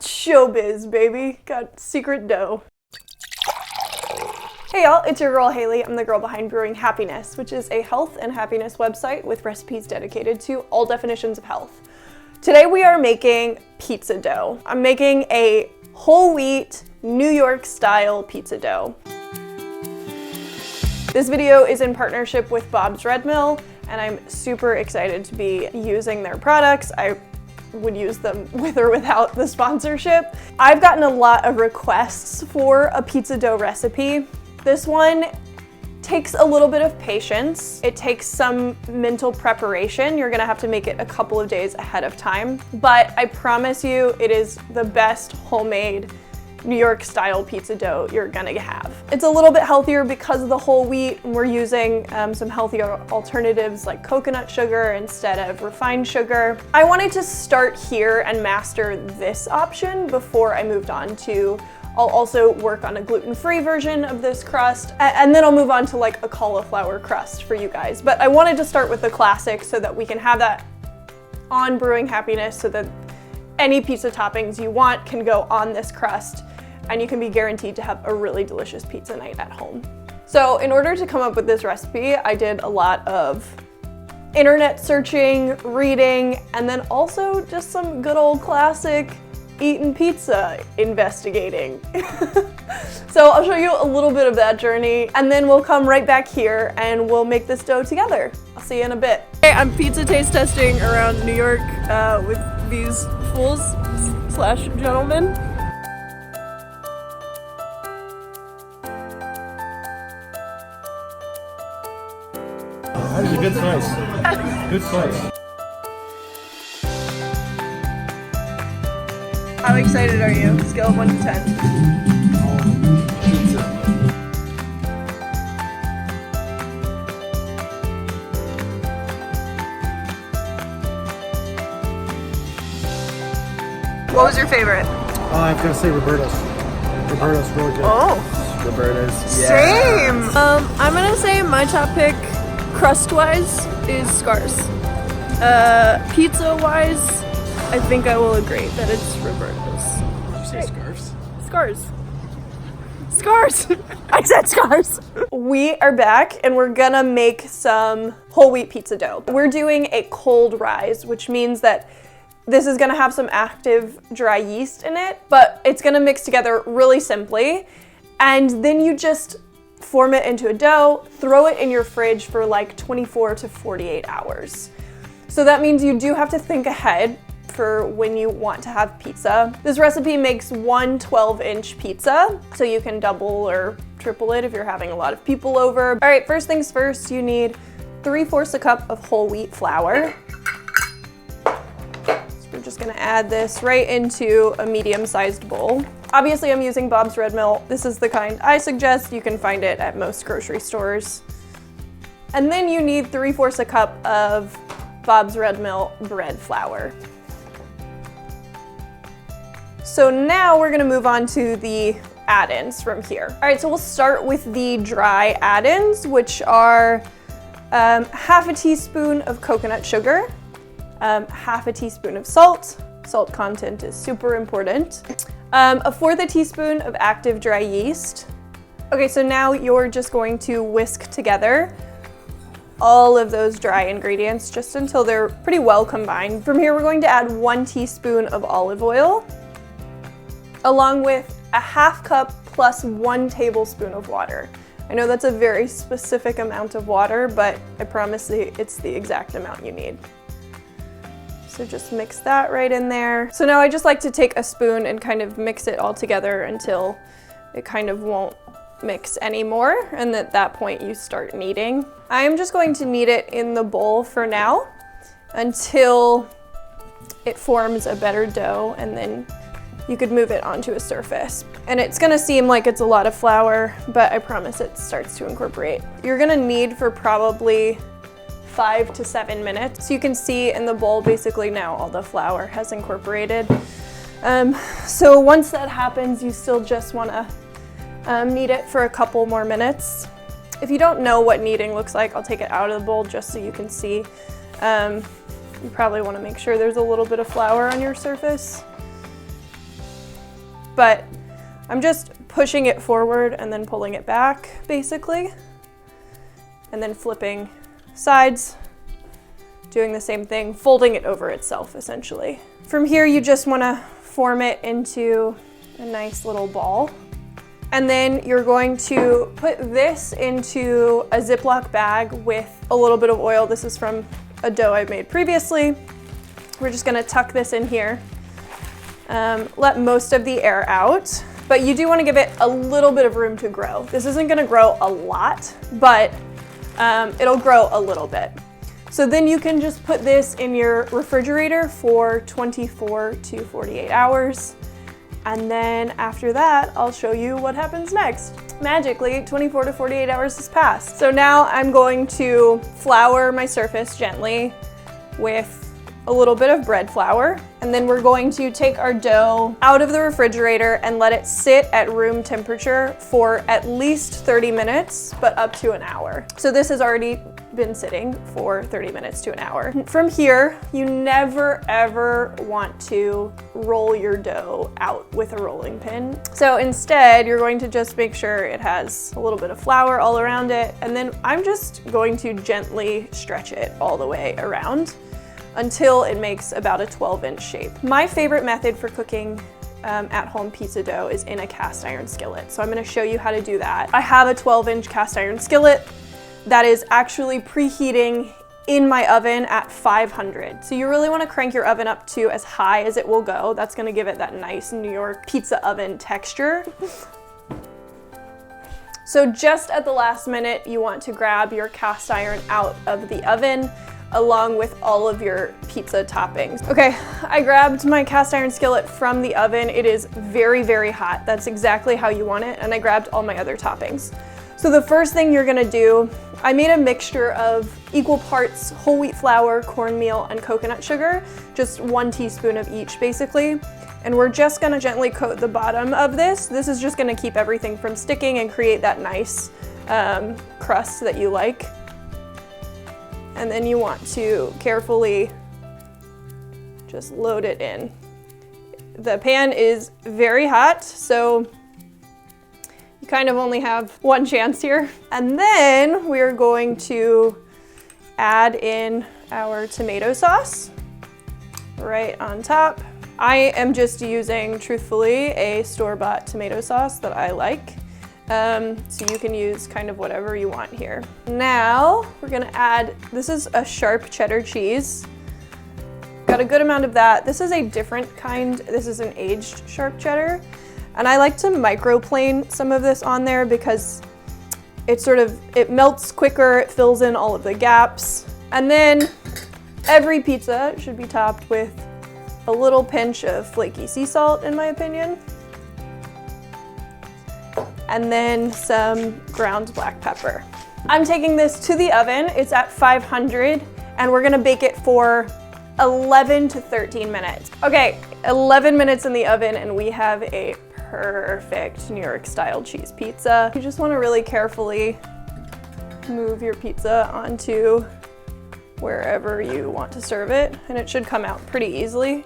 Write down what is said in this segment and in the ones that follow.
Showbiz, baby. Got secret dough. Hey y'all, it's your girl Haley. I'm the girl behind Brewing Happiness, which is a health and happiness website with recipes dedicated to all definitions of health. Today we are making pizza dough. I'm making a whole wheat, New York style pizza dough. This video is in partnership with Bob's Red Mill, and I'm super excited to be using their products. I would use them with or without the sponsorship. I've gotten a lot of requests for a pizza dough recipe. This one takes a little bit of patience. It takes some mental preparation. You're gonna have to make it a couple of days ahead of time, but I promise you it is the best homemade New York style pizza dough you're gonna have. It's a little bit healthier because of the whole wheat. We're using some healthier alternatives like coconut sugar instead of refined sugar. I wanted to start here and master this option before I moved on to, I'll also work on a gluten-free version of this crust, and then I'll move on to like a cauliflower crust for you guys. But I wanted to start with the classic so that we can have that on Brewing Happiness so that any pizza toppings you want can go on this crust, and you can be guaranteed to have a really delicious pizza night at home. So in order to come up with this recipe, I did a lot of internet searching, reading, and then also just some good old classic eating pizza investigating. So I'll show you a little bit of that journey, and then we'll come right back here and we'll make this dough together. I'll see you in a bit. Hey, I'm pizza taste testing around New York with these fools slash gentlemen. That is a good slice. Good slice. How excited are you? Scale of 1 to 10. Pizza. What was your favorite? I'm gonna say Roberto's. Roberto's really good. Oh, Roberto's. same. I'm gonna say my top pick, crust-wise, is Scars. Pizza-wise, I think I will agree that it's Roberto's. Did you say Scarves? Scars. Scars! I said scars! We are back and we're gonna make some whole wheat pizza dough. We're doing a cold rise, which means that this is gonna have some active dry yeast in it, but it's gonna mix together really simply. And then you just form it into a dough, throw it in your fridge for like 24 to 48 hours. So that means you do have to think ahead for when you want to have pizza. This recipe makes one 12-inch pizza, so you can double or triple it if you're having a lot of people over. All right, first things first, you need 3/4 a cup of whole wheat flour. So we're just gonna add this right into a medium-sized bowl. Obviously, I'm using Bob's Red Mill. This is the kind I suggest. You can find it at most grocery stores. And then you need 3/4 a cup of Bob's Red Mill bread flour. So now we're gonna move on to the add-ins from here. All right, so we'll start with the dry add-ins, which are half a teaspoon of coconut sugar, half a teaspoon of salt. Salt content is super important. 1/4 teaspoon of active dry yeast. Okay, so now you're just going to whisk together all of those dry ingredients just until they're pretty well combined. From here, we're going to add 1 teaspoon of olive oil, along with a 1/2 cup plus 1 tablespoon of water. I know that's a very specific amount of water, but I promise it's the exact amount you need. So just mix that right in there. So now I just like to take a spoon and kind of mix it all together until it kind of won't mix anymore, and at that point you start kneading. I'm just going to knead it in the bowl for now until it forms a better dough, and then you could move it onto a surface. And it's gonna seem like it's a lot of flour, but I promise it starts to incorporate. You're gonna knead for probably 5 to 7 minutes. So you can see in the bowl basically now all the flour has incorporated. So once that happens, you still just wanna knead it for a couple more minutes. If you don't know what kneading looks like, I'll take it out of the bowl just so you can see. You probably wanna make sure there's a little bit of flour on your surface. but I'm just pushing it forward and then pulling it back, basically. And then flipping sides, doing the same thing, folding it over itself, essentially. From here, you just wanna form it into a nice little ball. And then you're going to put this into a Ziploc bag with a little bit of oil. This is from a dough I made previously. We're just gonna tuck this in here. Let most of the air out, but you do wanna give it a little bit of room to grow. This isn't gonna grow a lot, but it'll grow a little bit. So then you can just put this in your refrigerator for 24 to 48 hours. And then after that, I'll show you what happens next. Magically, 24 to 48 hours has passed. So now I'm going to flour my surface gently with a little bit of bread flour. And then we're going to take our dough out of the refrigerator and let it sit at room temperature for at least 30 minutes, but up to an hour. So this has already been sitting for 30 minutes to an hour. From here, you never ever want to roll your dough out with a rolling pin. So instead, you're going to just make sure it has a little bit of flour all around it. And then I'm just going to gently stretch it all the way around until it makes about a 12-inch shape. My favorite method for cooking at-home pizza dough is in a cast iron skillet. So I'm gonna show you how to do that. I have a 12-inch cast iron skillet that is actually preheating in my oven at 500. So you really wanna crank your oven up to as high as it will go. That's gonna give it that nice New York pizza oven texture. So just at the last minute, you want to grab your cast iron out of the oven along with all of your pizza toppings. Okay, I grabbed my cast iron skillet from the oven. It is very, very hot. That's exactly how you want it. And I grabbed all my other toppings. So the first thing you're gonna do, I made a mixture of equal parts whole wheat flour, cornmeal, and coconut sugar, just 1 teaspoon of each basically. And we're just gonna gently coat the bottom of this. This is just gonna keep everything from sticking and create that nice crust that you like. And then you want to carefully just load it in. The pan is very hot, so you kind of only have one chance here. And then we're going to add in our tomato sauce right on top. I am just using, truthfully, a store-bought tomato sauce that I like. So you can use kind of whatever you want here. Now we're gonna add, this is a sharp cheddar cheese. Got a good amount of that. This is a different kind. This is an aged sharp cheddar. And I like to microplane some of this on there because it melts quicker, it fills in all of the gaps. And then every pizza should be topped with a little pinch of flaky sea salt, in my opinion. And then some ground black pepper. I'm taking this to the oven. It's at 500 and we're gonna bake it for 11 to 13 minutes. Okay, 11 minutes in the oven and we have a perfect New York style cheese pizza. You just wanna really carefully move your pizza onto wherever you want to serve it and it should come out pretty easily.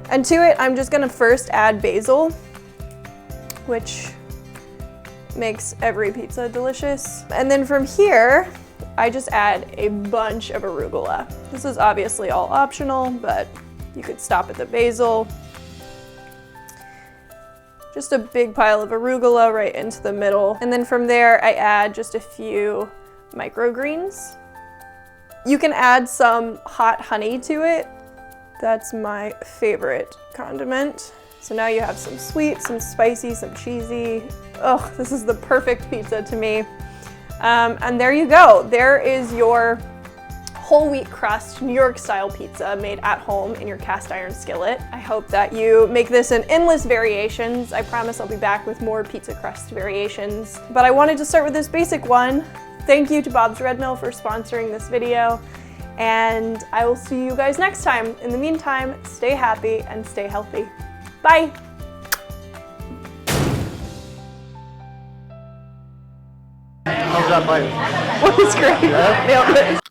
And to it, I'm just gonna first add basil, which makes every pizza delicious. And then from here, I just add a bunch of arugula. This is obviously all optional, but you could stop at the basil. Just a big pile of arugula right into the middle. And then from there, I add just a few microgreens. You can add some hot honey to it. That's my favorite condiment. So now you have some sweet, some spicy, some cheesy. Oh, this is the perfect pizza to me. And there you go. There is your whole wheat crust New York style pizza made at home in your cast iron skillet. I hope that you make this in endless variations. I promise I'll be back with more pizza crust variations. But I wanted to start with this basic one. Thank you to Bob's Red Mill for sponsoring this video. And I will see you guys next time. In the meantime, stay happy and stay healthy. Bye. How's that bite? That was great. Yeah? Nailed it.